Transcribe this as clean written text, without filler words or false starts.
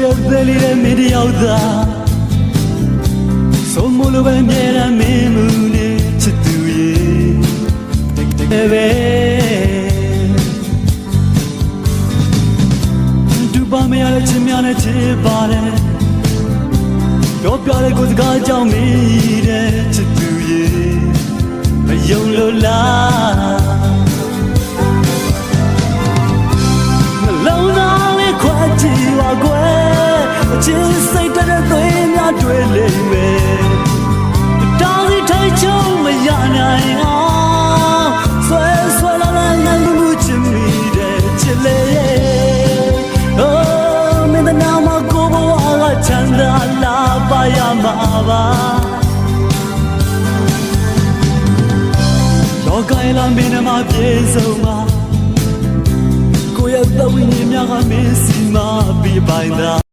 ရဲ့သေးလေးတဲ့မင်းတယောက်သာဆုံးမလို့ပဲမြဲတမ်းမင်းမူနေချစ်သူရဲ့ပဲသူပါမရတဲ့ချစ်များနဲ့ချစ်ပါတယ်ပြောပြတဲ့ကိုယ်စကားကြောင့်မင်းတဲ့ချစ်သူရဲ့မယုံလို့လားနှလုံးသားလေးခွဲကြည့်ပါကွယ်အချင်းစိတ်တဲ့သွေးများတွေ့လိမ့်မယ်တောင်းစီထိုင်ချုံမရနိုင်အောင်ဆွဲဆွဲလာလာရလူမှုချင်မိတဲ့ချစ်လေမင်းတို့နာမကိုဘဝကချမ်းသာလာပါရမှာပါလောကရဲ့လမ်းမင်းမှာပြေဆုံးပါကိုယ့်ရဲ့သဝိညာဉ်များကမင်းစီမပြီးပိုင်တာ